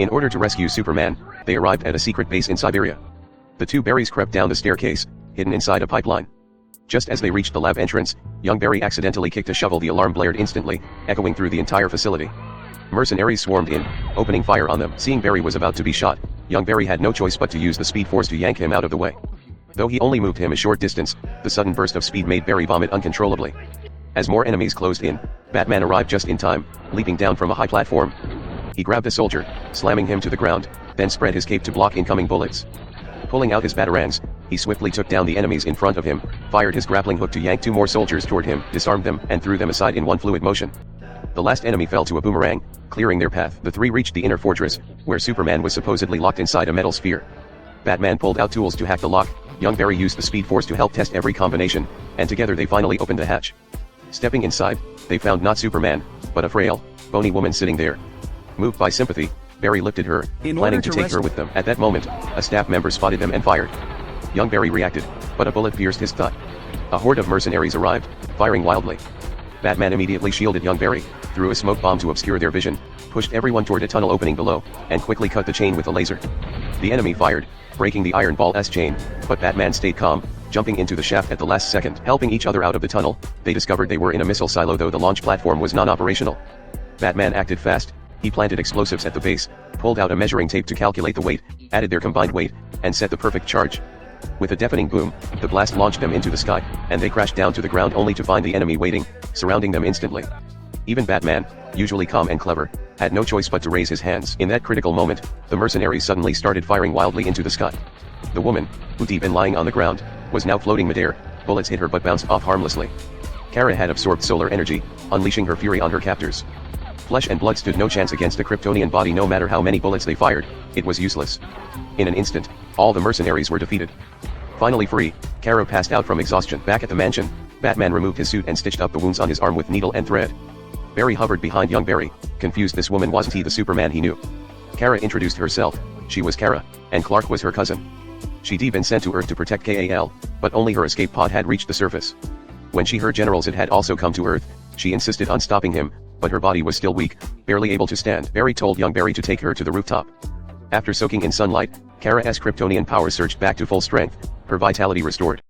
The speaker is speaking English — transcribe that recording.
In order to rescue Superman, they arrived at a secret base in Siberia. The two Barrys crept down the staircase, hidden inside a pipeline. Just as they reached the lab entrance, young Barry accidentally kicked a shovel. The alarm blared instantly, echoing through the entire facility. Mercenaries swarmed in, opening fire on them. Seeing Barry was about to be shot, young Barry had no choice but to use the speed force to yank him out of the way. Though he only moved him a short distance, the sudden burst of speed made Barry vomit uncontrollably. As more enemies closed in, Batman arrived just in time, leaping down from a high platform. He grabbed a soldier, slamming him to the ground, then spread his cape to block incoming bullets. Pulling out his batarangs, he swiftly took down the enemies in front of him, fired his grappling hook to yank two more soldiers toward him, disarmed them, and threw them aside in one fluid motion. The last enemy fell to a boomerang, clearing their path. The three reached the inner fortress, where Superman was supposedly locked inside a metal sphere. Batman pulled out tools to hack the lock, young Barry used the speed force to help test every combination, and together they finally opened the hatch. Stepping inside, they found not Superman, but a frail, bony woman sitting there. Moved by sympathy, Barry lifted her, planning to take her with them. At that moment, a staff member spotted them and fired. Young Barry reacted, but a bullet pierced his thigh. A horde of mercenaries arrived, firing wildly. Batman immediately shielded young Barry, threw a smoke bomb to obscure their vision, pushed everyone toward a tunnel opening below, and quickly cut the chain with a laser. The enemy fired, breaking the iron ball's chain, but Batman stayed calm, jumping into the shaft at the last second. Helping each other out of the tunnel, they discovered they were in a missile silo, though the launch platform was non-operational. Batman acted fast. He planted explosives at the base, pulled out a measuring tape to calculate the weight, added their combined weight, and set the perfect charge. With a deafening boom, the blast launched them into the sky, and they crashed down to the ground only to find the enemy waiting, surrounding them instantly. Even Batman, usually calm and clever, had no choice but to raise his hands. In that critical moment, the mercenaries suddenly started firing wildly into the sky. The woman, who'd been lying on the ground, was now floating midair. Bullets hit her but bounced off harmlessly. Kara had absorbed solar energy, unleashing her fury on her captors. Flesh and blood stood no chance against a Kryptonian body. No matter how many bullets they fired, it was useless. In an instant, all the mercenaries were defeated. Finally free, Kara passed out from exhaustion. Back at the mansion, Batman removed his suit and stitched up the wounds on his arm with needle and thread. Barry hovered behind young Barry, confused. This woman wasn't he the Superman he knew. Kara introduced herself. She was Kara, and Clark was her cousin. She'd been sent to Earth to protect Kal, but only her escape pod had reached the surface. When she heard General Zod had also come to Earth, she insisted on stopping him, but her body was still weak, barely able to stand. Barry told young Barry to take her to the rooftop. After soaking in sunlight, Kara's Kryptonian power surged back to full strength, her vitality restored.